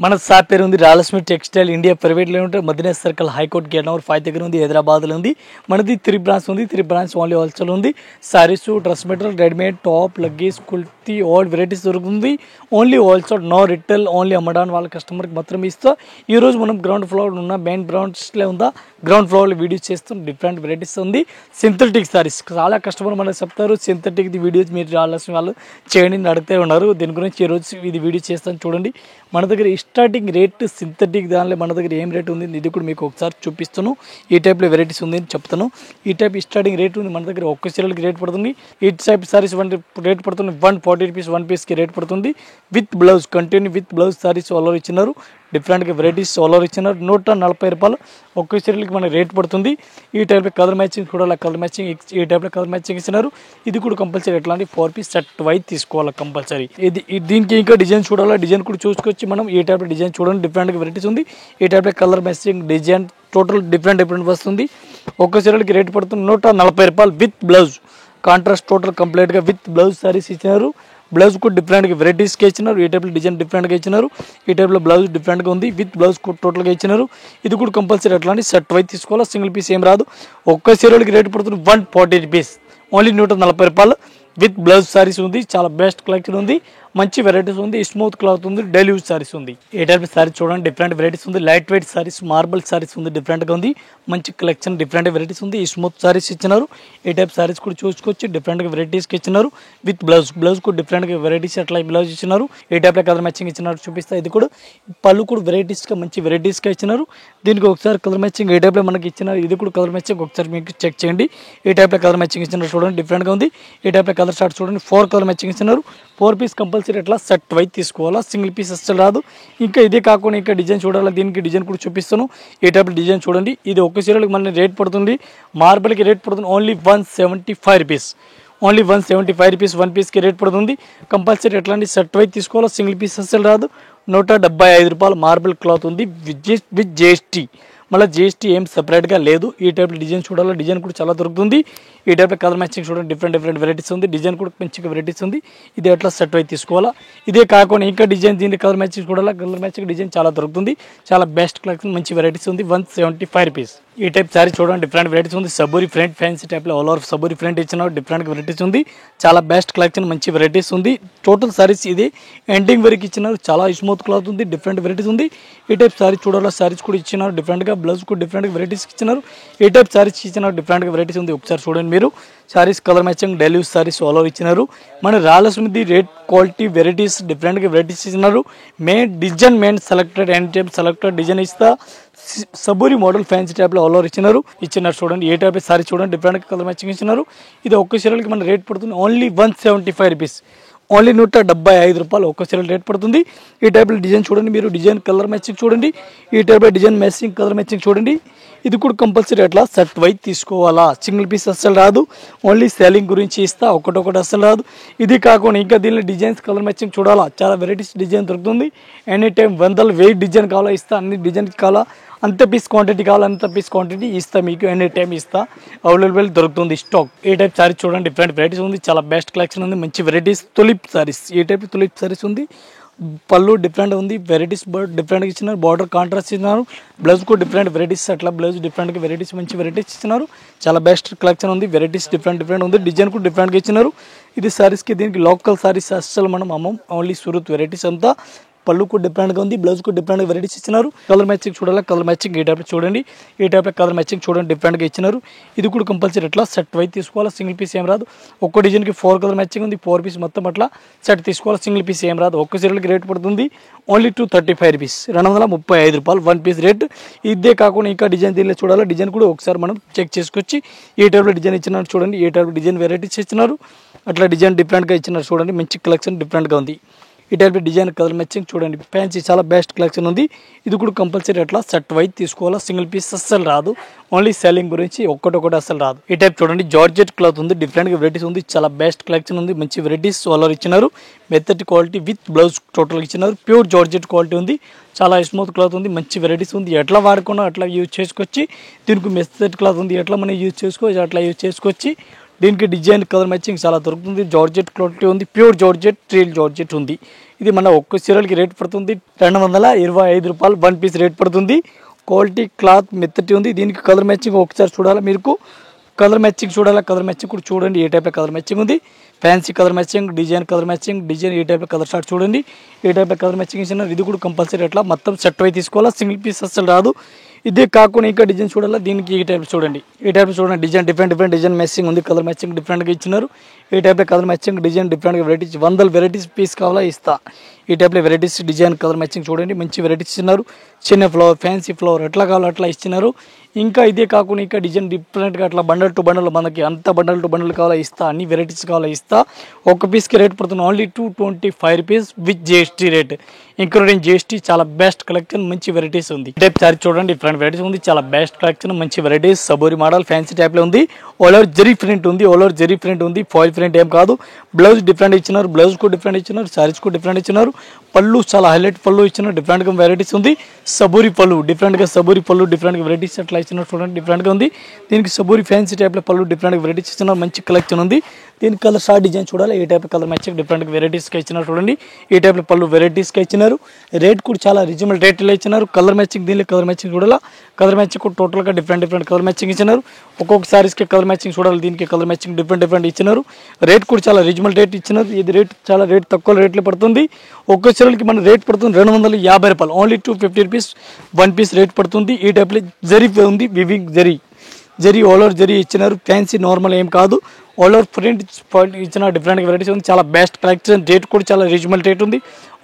మన షాప్ పేరు ఉంది Rayalaseema textile India private limited Madina circle high court gate number 5 దగ్గర ఉంది. హైదరాబాద్లో ఉంది. మనది 3 బ్రాంచ్ ఉంది. 3 బ్రాంచ్ ఓన్లీ హోల్సేల్ ఉంది. Saris, dress material, readymade, top, luggage, kurti all varieties దొరుకుతుంది. Only wholesale, no retail, only అమ్మడానికి వాళ్ళ కస్టమర్కి మాత్రమే ఇస్తా. ఈ రోజు మనం గ్రౌండ్ ఫ్లోర్ ఉన్న మెయిన్ బ్రాంచ్లో ఉందా గ్రౌండ్ ఫ్లోర్లో వీడియో చేస్తాం. డిఫరెంట్ వెరైటీస్ ఉంది. సింథటిక్ సారీస్ చాలా కస్టమర్ మనకు చెప్తారు సింథటిక్ వీడియోస్ మీరు రావాల్సిన వాళ్ళు చేయండి అడుగుతూ ఉన్నారు. దీని గురించి ఈరోజు ఇది వీడియో చేస్తాను చూడండి. మన దగ్గర స్టార్టింగ్ రేట్ సింథటిక్ దానిలో మన దగ్గర ఏం రేట్ ఉంది ఇది కూడా మీకు ఒకసారి చూపిస్తాను. ఈ టైప్లో వెరైటీస్ ఉంది అని చెప్తాను. ఈ టైప్ స్టార్టింగ్ రేట్ ఉంది మన దగ్గర. ఒక్క చీరలకి రేట్ పడుతుంది. ఈ టైప్ సారీస్ రేట్ పడుతుంది 140 రూపీస్. 1 పీస్కి రేట్ పడుతుంది. With blouse continue with blouse saris all over ఇచ్చినారు. డిఫరెంట్గా వెరైటీస్ ఆల్ ఓవర్ ఇచ్చినారు. 140 రూపాయలు ఒక్క చీరలకి మనకి రేట్ పడుతుంది. ఈ టైప్లో కలర్ మ్యాచింగ్ కూడా కలర్ మ్యాచింగ్ ఈ టైప్లో కలర్ మ్యాచింగ్ ఇచ్చినారు. ఇది కూడా కంపల్సరీ ఎట్లాంటి 4 పీస్ సెట్ వైజ్ తీసుకోవాలి కంపల్సరీ. ఇది దీనికి ఇంకా డిజైన్ చూడాలా. డిజైన్ కూడా చూసుకొచ్చి మనం ఈ టైప్లో డిజైన్ చూడండి. డిఫరెంట్గా వెరైటీస్ ఉంది. ఈ టైప్లో colour matching design total different వస్తుంది. ఒక్క చీరలకి రేట్ పడుతుంది 140 రూపాయలు విత్ బ్లౌజ్ కాంట్రాస్ట్ టోటల్ కంప్లీట్గా విత్ బ్లౌజ్ సారీస్ ఇచ్చినారు. బ్లౌజ్ కూడా డిఫరెంట్గా వెరైటీస్గా ఇచ్చినారు. ఈ టైప్లో డిజైన్ డిఫరెంట్గా ఇచ్చినారు. ఈ టైప్లో బ్లౌజ్ డిఫరెంట్గా ఉంది. విత్ బ్లౌజ్ కూడా టోటల్గా ఇచ్చినారు. ఇది కూడా కంపల్సరీ అట్లాంటి సెట్ వైజ్ తీసుకోవాలి. సింగిల్ పీస్ ఏం రాదు. ఒక్క చీరలకి రేట్ పడుతుంది 140 రూపీస్ ఓన్లీ 140 రూపాయలు విత్ బ్లౌజ్ సారీస్ ఉంది. చాలా బెస్ట్ కలెక్షన్ ఉంది. మంచి వెరైటీస్ ఉంది. స్మూత్ క్లాత్ ఉంది. డైలీ యూజ్ సారీస్ ఉంది. ఏ టైప్ సారీస్ చూడండి. డిఫరెంట్ వెరైటీస్ ఉంది. Light weight saris, marble saris ఉంది. డిఫరెంట్గా ఉంది. మంచి కలెక్షన్ డిఫరెంట్ వెరైటీస్ ఉంది. స్మూత్ సారీస్ ఇచ్చినారు. ఈ టైప్ సారీస్ కూడా చూసుకొచ్చి డిఫరెంట్గా వెరైటీస్కి ఇచ్చినారు. విత్ బ్లౌజ్ కూడా డిఫరెంట్గా వెరైటీస్ అట్లా బ్లౌజ్ ఇచ్చినారు. ఈ టైప్లో కలర్ మ్యాచింగ్ ఇచ్చినారు. చూపిస్తా. ఇది కూడా పళ్ళు కూడా వెరైటీస్గా మంచి వెరైటీస్గా ఇచ్చినారు. దీనికి ఒకసారి కలర్ మ్యాచింగ్ ఈ టైప్లో మనకి ఇచ్చినారు. ఇది కూడా కలర్ మ్యాచింగ్ ఒకసారి మీకు చెక్ చేయండి. ఈ టైప్లో కలర్ మ్యాచింగ్ ఇచ్చినారు. చూడండి డిఫరెంట్గా ఉంది. ఈ టైప్లో కలర్ షార్ట్ చూడండి. 4 కలర్ మ్యాచింగ్ ఇచ్చినారు. 4 పీస్ కంపల్సరీ అట్లా సెట్ వైజ్ తీసుకోవాలా. సింగిల్ పీస్ అస్సలు రాదు. ఇంకా ఇదే కాకుండా ఇంకా డిజైన్ చూడాలా. దీనికి డిజైన్ కూడా చూపిస్తాను. ఈ టైప్ డిజైన్ చూడండి. ఇది ఒక్క చీరలకు మన రేట్ పడుతుంది. మార్బల్కి రేట్ పడుతుంది ఓన్లీ 175 రూపీస్. ఓన్లీ 175 రూపీస్ 1 పీస్కి రేట్ పడుతుంది. కంపల్సరీ ఎట్లాంటి సెట్ వైజ్ తీసుకోవాలా. సింగిల్ పీస్ అస్సలు రాదు. 175 రూపాయలు మార్బల్ క్లాత్ ఉంది విత్ జిఎస్టీ. మళ్ళీ జిఎస్టీ ఏం సపరేట్గా లేదు. ఈ టైప్లో డిజైన్ చూడాలి. డిజైన్ కూడా చాలా దొరుకుతుంది. ఈ టైప్లో కలర్ మ్యాచింగ్ చూడండి. డిఫరెంట్ వెరైటీస్ ఉంది. డిజైన్ కూడా మంచిగా వెరైటీస్ ఉంది. ఇది ఎట్లా సెట్ అయితే తీసుకోవాలా. ఇదే కాకుండా ఇంకా డిజైన్ దీనికి కలర్ మ్యాచింగ్ చూడాలా. కలర్ మ్యాచింగ్ డిజైన్ చాలా దొరుకుతుంది. చాలా బెస్ట్ కలెక్షన్ మంచి వెరైటీస్ ఉంది. 175 రూపీస్. ఈ టైప్ సారీ చూడండి. డిఫరెంట్ వెరైటీస్ ఉంది. సబూరి ఫ్రంట్ ఫ్యాన్సీ టైప్లో ఆల్ ఓవర్ సబూరి ఫ్రంట్ ఇచ్చిన డిఫరెంట్ వెరైటీస్ ఉంది. చాలా బెస్ట్ కలెక్షన్ మంచి వెరైటీస్ ఉంది. టోటల్ సారీస్ ఇది ఎండింగ్ వరకు ఇచ్చినారు. చాలా స్మూత్ క్లాత్ ఉంది. డిఫరెంట్ వెరైటీస్ ఉంది. ఈ టైప్ సారీ చూడాలా. సారీస్ కూడా ఇచ్చినారు. డిఫరెంట్గా బ్లౌజ్ కూడా డిఫరెంట్ వెరైటీస్ ఇచ్చినారు. ఈ టైప్ సారీస్ ఇచ్చినారు. డిఫరెంట్గా వెరైటీస్ ఉంది. ఒకసారి చూడండి మీరు. Saris colour matching daily use saris all over ఇచ్చినారు. మన రాయలసీమది రేట్ క్వాలిటీ వెరైటీస్ డిఫరెంట్గా వెరైటీస్ ఇచ్చినారు. Main selected any type selected design ఇస్తా. సబూరి మోడల్ ఫ్యాన్సీ టైప్లో ఆల్ ఓవర్ ఇచ్చినారు చూడండి. ఏ టైప్ సారీ చూడండి. డిఫరెంట్ కలర్ మ్యాచింగ్ ఇచ్చినారు. ఇది ఒక్క చీరలకి మన రేట్ పడుతుంది ఓన్లీ 175 రూపీస్. ఓన్లీ 175 రూపాయలు ఒక్క చీరల రేట్ పడుతుంది. ఈ టైప్లో డిజైన్ చూడండి మీరు. డిజైన్ కలర్ మ్యాచింగ్ చూడండి. ఈ టైప్లో డిజైన్ మ్యాచింగ్ కలర్ మ్యాచింగ్ చూడండి. ఇది కూడా కంపల్సరీ అట్లా సెట్ వైజ్ తీసుకోవాలా. సింగిల్ పీస్ అస్సలు రాదు. ఓన్లీ సెల్లింగ్ గురించి ఇస్తా. ఒకటొకటి అస్సలు రాదు. ఇది కాకుండా ఇంకా దీనిలో డిజైన్స్ కలర్ మ్యాచింగ్ చూడాలా. చాలా వెరైటీస్ డిజైన్ దొరుకుతుంది. ఎనీ టైం 100 డిజైన్ కావాలా ఇస్తా. అన్ని డిజైన్ కావాలా అంత పీస్ క్వాంటిటీ కావాలి అంత పీస్ క్వాంటిటీ ఇస్తా. మీకు ఎనీ టైం ఇస్తా. అవైలబుల్ దొరుకుతుంది స్టాక్. ఈ టైప్ సారీస్ చూడండి. డిఫరెంట్ వెరైటీస్ ఉంది. చాలా బెస్ట్ కలెక్షన్ ఉంది. మంచి వెరైటీస్ తులిప్ సారీస్. ఈ టైప్ తులిప్ సారీస్ ఉంది. పళ్ళు డిఫరెంట్ ఉంది. వెరైటీస్ డిఫరెంట్గా ఇచ్చినారు. బార్డర్ కాంట్రాస్ట్ ఇచ్చినారు. బ్లౌజ్ కూడా డిఫరెంట్ వెరైటీస్ అట్లా బ్లౌజ్ డిఫరెంట్గా వెరైటీస్ మంచి వెరైటీస్ ఇచ్చినారు. చాలా బెస్ట్ కలెక్షన్ ఉంది. వెరైటీస్ డిఫరెంట్ ఉంది. డిజైన్ కూడా డిఫరెంట్గా ఇచ్చినారు. ఇది సారీస్కి దీనికి లోకల్ సారీస్ అస్సలు మనం అమ్మం. ఓన్లీ సూరత్ వెరైటీస్ అంతా. పళ్ళు కూడా డిఫరెంట్గా ఉంది. బ్లౌజ్ కూడా డిఫరెంట్గా వెరైటీస్ ఇచ్చినారు. కలర్ మ్యాచింగ్ చూడాలి. కలర్ మ్యాచింగ్ ఈ టైప్ చూడండి. ఈ టైప్లో కలర్ మ్యాచింగ్ చూడండి. డిఫరెంట్గా ఇచ్చినారు. ఇది కూడా కంపల్సరీ ఎట్లా సెట్ వైజ్ తీసుకోవాలి. సింగిల్ పీస్ ఏం రాదు. ఒక్క డిజైన్కి 4 కలర్ మ్యాచింగ్ ఉంది. 4 పీస్ మొత్తం అట్లా సెట్ తీసుకోవాలి. సింగిల్ పీస్ ఏం రాదు. ఒక్క చీరలకి రేట్ పడుతుంది ఓన్లీ 235 రూపీస్. 235 రూపాయలు 1 పీస్ రేట్. ఇదే కాకుండా ఇంకా డిజైన్ దీనిలో చూడాలి. డిజైన్ కూడా ఒకసారి మనం చెక్ చేసుకొచ్చి ఈ టైప్లో డిజైన్ ఇచ్చినారు చూడండి. ఈ టైప్లో డిజైన్ వెరైటీస్ ఇచ్చినారు. అట్లా డిజైన్ డిఫరెంట్గా ఇచ్చినారు చూడండి. మంచి కలెక్షన్ డిఫరెంట్గా ఉంది. ఈ టైప్ డిజైన్ కలర్ మ్యాచింగ్ చూడండి. ఫ్యాన్సీ చాలా బెస్ట్ కలెక్షన్ ఉంది. ఇది కూడా కంపల్సరీ అట్లా సెట్ వైజ్ తీసుకోవాలా. సింగిల్ పీస్ అస్సలు రాదు. ఓన్లీ సెల్లింగ్ గురించి ఒక్కటొకటి అస్సలు రాదు. ఈ టైప్ చూడండి. జార్జెట్ క్లాత్ ఉంది. డిఫరెంట్గా వెరైటీస్ ఉంది. చాలా బెస్ట్ కలెక్షన్ ఉంది. మంచి వెరైటీస్ ఆల్ ఇచ్చినారు. మెత్తటి క్వాలిటీ విత్ బ్లౌజ్ టోటల్ ఇచ్చినారు. ప్యూర్ జార్జెట్ క్వాలిటీ ఉంది. చాలా స్మూత్ క్లాత్ ఉంది. మంచి వెరైటీస్ ఉంది. ఎట్లా వాడుకున్నా అట్లా యూజ్ చేసుకొచ్చి. దీనికి మెత్తటి క్లాత్ ఉంది. ఎట్లా మనం యూజ్ చేసుకోవచ్చు అట్లా యూజ్ చేసుకొచ్చి దీనికి డిజైన్ కలర్ మ్యాచింగ్ చాలా దొరుకుతుంది. జార్జెట్ క్వాలిటీ ఉంది, ప్యూర్ జార్జెట్, ట్రీల్ జార్జెట్ ఉంది. ఇది మన ఒక్క చీరలకి రేట్ పడుతుంది 225 రూపాయలు. 1 పీస్ రేట్ పడుతుంది. క్వాలిటీ క్లాత్ మెత్తటి ఉంది. దీనికి కలర్ మ్యాచింగ్ ఒకసారి చూడాలా, మీకు కలర్ మ్యాచింగ్ చూడాలా, కలర్ మ్యాచింగ్ కూడా చూడండి ఏ టైప్లో కలర్ మ్యాచింగ్ ఉంది. Fancy colour matching, design colour matching, design ఏ టైప్లో కలర్ షార్ట్ చూడండి ఏ టైప్లో కలర్ మ్యాచింగ్ ఇచ్చినారు. ఇది కూడా కంపల్సరీ అట్లా మొత్తం సెట్ అయి తీసుకోవాలా, సింగిల్ పీస్ అసలు రాదు. ఇదే కాకుండా ఇంకా డిజైన్ చూడాలా, దీనికి ఈ టైప్ చూడండి, ఈ టైప్ చూడండి. డిజైన్ డిఫరెంట్ డిజైన్ మ్యాచింగ్ ఉంది, కలర్ మ్యాచింగ్ డిఫరెంట్గా ఇచ్చినారు. ఈ టైప్లో కలర్ మ్యాచింగ్ డిజైన్ డిఫరెంట్గా వెరైటీస్ 100 వెరైటీస్ పీస్ కావాలా ఇస్తా. ఈ టైప్లో వెరైటీస్ డిజైన్ కలర్ మ్యాచింగ్ చూడండి, మంచి వెరైటీస్ ఇచ్చినారు. చిన్న ఫ్లవర్, ఫ్యాన్సీ ఫ్లవర్ ఎట్లా కావాలో అట్లా ఇచ్చినారు. ఇంకా ఇదే కాకుండా ఇంకా డిజైన్ డిఫరెంట్గా అట్లా బండల్ టు బండల్, మనకి అంత బండల్ టు బండల్ కావాలా ఇస్తా, అన్ని వెరైటీస్ కావాలా ఇస్తా. ఒక పీస్కి రేట్ పడుతుంది only 225 rupees with GST rate, including GST. చాలా బెస్ట్ కలెక్షన్, మంచి వెరైటీస్ ఉంది. టైప్ సారీ చూడండి, డిఫరెంట్ వెరైటీస్ ఉంది, చాలా బెస్ట్ కలెక్షన్, మంచి వెరైటీస్. సబోరి మోడల్ ఫ్యాన్సీ టైప్లో ఉంది. ఆల్ ఓవర్ జరీ ప్రింట్ ఉంది, ఆల్ ఓవర్ జరీ ప్రింట్ ఉంది, ఫాయిల్ ప్రింట్ ఏం కాదు. బ్లౌజ్ డిఫరెంట్ ఇచ్చినారు, బ్లౌజ్ కూడా డిఫరెంట్ ఇచ్చినారు, సారీస్ కూడా డిఫరెంట్ ఇచ్చినారు. పళ్ళు చాలా హైలైట్ పళ్ళు ఇచ్చినారు, డిఫరెంట్గా వెరైటీస్ ఉంది. సబూరి పళ్ళు డిఫరెంట్గా, సబూరి పళ్ళు డిఫరెంట్గా వెరైటీస్ అట్లా ఇచ్చినారు చూడండి, డిఫరెంట్గా ఉంది. దీనికి సబూరి ఫ్యాన్సీ టైప్లో పళ్ళు డిఫరెంట్గా వెరైటీస్ ఇచ్చినారు, మంచి కలెక్షన్ ఉంది. దీనికి కలర్ షార్ట్ డిజైన్ చూడాలి, ఏ టైప్ కలర్ మ్యాచింగ్ డిఫరెంట్గా వెరైటీస్గా ఇచ్చినారు చూడండి. ఈ టైప్లో పళ్ళు వెరైటీస్గా ఇచ్చినారు. రేట్ కూడా చాలా రీజనబుల్ రేట్లో ఇచ్చినారు. కలర్ మ్యాచింగ్, దీనిలో కలర్ మ్యాచింగ్ చూడాలా, కలర్ మ్యాచింగ్ కూడా టోటల్గా డిఫరెంట్ కలర్ మ్యాచింగ్ ఇచ్చినారు. ఒక్కొక్క సారీస్కి కలర్ మ్యాచింగ్ చూడాలి, దీనికి కలర్ మ్యాచింగ్ డిఫరెంట్ ఇచ్చినారు. రేట్ కూడా చాలా రీజనబుల్ రేట్ ఇచ్చినారు. ఇది రేట్ చాలా రేట్ తక్కువ రేట్లో పడుతుంది. ఒక్క చీరలకి మన రేట్ పడుతుంది 250 రూపాయలు, ఓన్లీ 250 రూపీస్ 1 పీస్ రేట్ పడుతుంది. ఈ టైప్లో జరీ ఉంది, weaving zari all over zari ఇచ్చినారు. ఫ్యాన్సీ నార్మల్ ఏం కాదు, ఆల్ ఓవర్ ప్రింట్ ఇచ్చిన డిఫరెంట్ వెరైటీస్ ఉంది. చాలా బెస్ట్ కలెక్షన్, రేట్ కూడా చాలా రీజనబుల్ రేట్ ఉంది.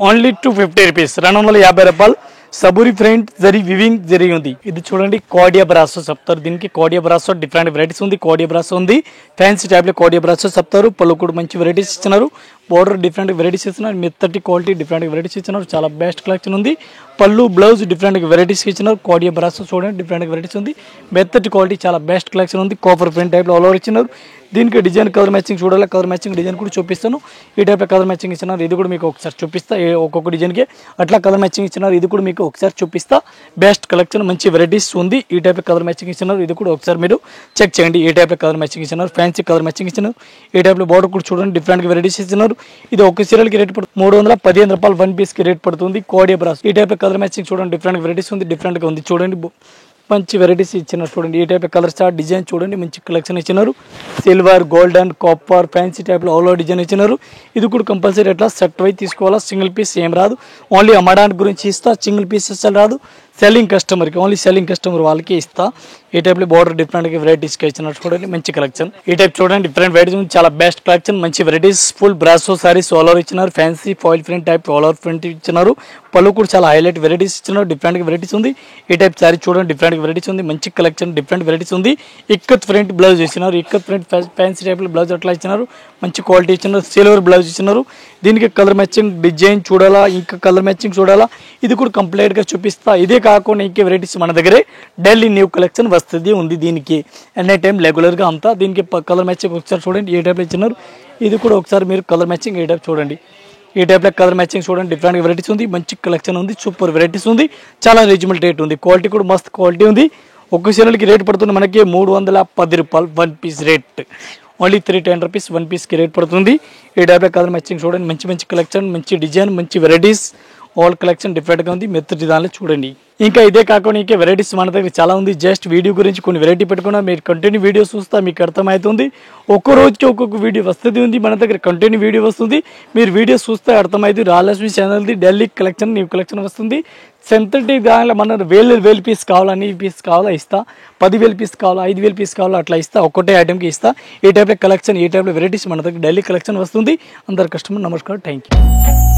ఓన్లీ 250 రూపీస్, 250 రూపాయలు. సబూరి ప్రింట్ జరీ వివింగ్ జరీ ఉంది. ఇది చూడండి కోడియా బ్రాసో చెప్తారు, దీనికి కోడియా బ్రాసో డిఫరెంట్ వెరైటీస్ ఉంది. కోడియా బ్రాసో ఉంది, ఫ్యాన్సీ టైప్లో కోడియా బ్రాసో చెప్తారు. పళ్ళు కూడా మంచి వెరైటీస్ ఇచ్చినారు. బోర్డర్ డిఫరెంట్ వెరైటీస్ ఇచ్చినారు, మెత్తటి క్వాలిటీ డిఫరెంట్ వెరైటీస్ ఇచ్చినారు. చాలా బెస్ట్ కలెక్షన్ ఉంది. పళ్ళు బ్లౌజ్ డిఫరెంట్ వెరైటీస్ ఇచ్చినారు. కోడియా బ్రాసో చూడండి డిఫరెంట్ వెరైటీస్ ఉంది, మెత్తటి క్వాలిటీ చాలా బెస్ట్ కలెక్షన్ ఉంది. కాపర్ ప్రింట్ టైప్లో ఆల్ ఓవర్ ఇచ్చినారు. దీనికి డిజైన్ కలర్ మ్యాచింగ్ చూడాలి, కలర్ మ్యాచింగ్ డిజైన్ కూడా చూపిస్తాను. ఈ టైప్లో కలర్ మ్యాచింగ్ ఇచ్చినారు, ఇది కూడా మీకు ఒకసారి చూపిస్తా. ఒక్కొక్క డిజైన్కి అట్లా కలర్ మ్యాచింగ్ ఇచ్చినారు, ఇది కూడా మీకు ఒకసారి చూపిస్తా. బెస్ట్ కలెక్షన్, మంచి వెరైటీస్ ఉంది. ఈ టైప్లో కలర్ మ్యాచింగ్ ఇచ్చినారు, ఇది కూడా ఒకసారి మీరు చెక్ చేయండి. ఈ టైప్లో కలర్ మ్యాచింగ్ ఇచ్చినారు, ఫ్యాన్సీ కలర్ మ్యాచింగ్ ఇచ్చినారు. ఈ టైప్లో బోర్డర్ కూడా చూడండి డిఫరెంట్ వెరైటీస్ ఇచ్చినారు. ఇది ఒక చీరలకి రేట్ పడుతుంది 315 రూపాయలు, 1 పీస్కి రేట్ పడుతుంది. కోడియా బ్రాస్ ఈ టైప్లో కలర్ మ్యాచింగ్ చూడండి, డిఫరెంట్ వెరైటీస్ ఉంది, డిఫరెంట్గా ఉంది చూడండి. మంచి వెరైటీస్ ఇచ్చినారు చూడండి. ఈ టైప్ కలర్ స్టార్ డిజైన్ చూడండి, మంచి కలెక్షన్ ఇచ్చినారు. సిల్వర్, గోల్డెన్, కాపర్, ఫ్యాన్సీ టైప్లో ఆల్ ఓవర్ డిజైన్ ఇచ్చినారు. ఇది కూడా కంపల్సరీ ఎట్లా సెట్ అయి తీసుకోవాలా, సింగిల్ పీస్ ఏం రాదు. ఓన్లీ అమ్మడానికి గురించి ఇస్తా, సింగిల్ పీస్ అసలు రాదు. సెల్లింగ్ కస్టమర్కి, ఓన్లీ సెల్లింగ్ కస్టమర్ వాళ్ళకి ఇస్తా. ఈ టైప్లో బార్డర్ డిఫరెంట్గా వెరైటీస్గా ఇచ్చినారు చూడండి, మంచి కలెక్షన్. ఈ టైప్ చూడండి డిఫరెంట్ వెరైటీస్, చాలా బెస్ట్ కలెక్షన్, మంచి వెరైటీస్. ఫుల్ బ్రాసో సారీస్ ఆల్ ఓవర్ ఇచ్చినారు. Fancy foil print type all over print ఇచ్చినారు. పళ్ళు కూడా చాలా హైలైట్ వెరైటీస్ ఇచ్చినారు, డిఫరెంట్ వెరైటీస్ ఉంది. ఈ టైప్ సారీ చూడండి డిఫరెంట్ వెరైటీస్ ఉంది, మంచి కలెక్షన్, డిఫరెంట్ వెరైటీస్ ఉంది. ఇక్కత్ ప్రింట్ బ్లౌజ్ ఇచ్చినారు, ఇక్కత్ ప్రింట్ ఫ్యాన్సీ టైప్లో బ్లౌజ్ అట్లా ఇచ్చినారు, మంచి క్వాలిటీ ఇచ్చినారు. సిల్వర్ బ్లౌజ్ ఇచ్చినారు. దీనికి కలర్ మ్యాచింగ్ డిజైన్ చూడాలా, ఇంకా కలర్ మ్యాచింగ్ చూడాలా, ఇది కూడా కంప్లీట్గా చూపిస్తా. ఇదే కాకుండా ఇంకే వెరైటీస్ మన దగ్గరే డైలీ న్యూ కలెక్షన్ వస్తుంది ఉంది. దీనికి ఎనీ టైం రెగ్యులర్గా అంతా. దీనికి కలర్ మ్యాచింగ్ ఒకసారి చూడండి, ఏ టైప్లో ఇచ్చినారు. ఇది కూడా ఒకసారి మీరు కలర్ మ్యాచింగ్ ఏ టైప్ చూడండి. ఈ టైప్లో కలర్ మ్యాచింగ్ చూడండి, డిఫరెంట్ వెరైటీస్ ఉంది, మంచి కలెక్షన్ ఉంది, సూపర్ వెరైటీస్ ఉంది, చాలా రీజనబుల్ రేట్ ఉంది. క్వాలిటీ కూడా మస్తు క్వాలిటీ ఉంది. ఒక్క చీరలకి రేట్ పడుతుంది మనకి 310 రూపాయలు, 1 పీస్ రేట్. ఓన్లీ 310 రూపీస్ 1 పీస్కి రేట్ పడుతుంది. ఈ టైప్లో కలర్ మ్యాచింగ్ చూడండి, మంచి మంచి కలెక్షన్, మంచి డిజైన్, మంచి వెరైటీస్, ఆల్ కలెక్షన్ డిఫరెంట్గా ఉంది. మెత్తటి దానిలో చూడండి. ఇంకా ఇదే కాకుండా ఇంకా వెరైటీస్ మన దగ్గర చాలా ఉంది. జస్ట్ వీడియో గురించి కొన్ని వెరైటీ పెట్టుకున్నా, మీరు కంటిన్యూ వీడియో చూస్తా మీకు అర్థమవుతుంది. ఒక్కో రోజుకి ఒక్కొక్క వీడియో వస్తుంది ఉంది మన దగ్గర, కంటిన్యూ వీడియో వస్తుంది. మీరు వీడియో చూస్తే అర్థమవుతుంది. రాయలసీమ ఛానల్ది ఢిల్లీ కలెక్షన్, న్యూ కలెక్షన్ వస్తుంది. సింథటిక్ దానిలో మన వేలు పీస్ కావాలా, అన్ని పీస్ కావాలా ఇస్తా. 10,000 పీస్ కావాలా, 5,000 పీస్ కావాలా అట్లా ఇస్తా. ఒక్కటే ఐటమ్కి ఇస్తా. ఈ టైప్లో కలెక్షన్, ఈ టైప్లో వెరైటీస్ మన దగ్గర డైలీ కలెక్షన్ వస్తుంది. అందరు కస్టమర్ నమస్కారం, థ్యాంక్ యూ.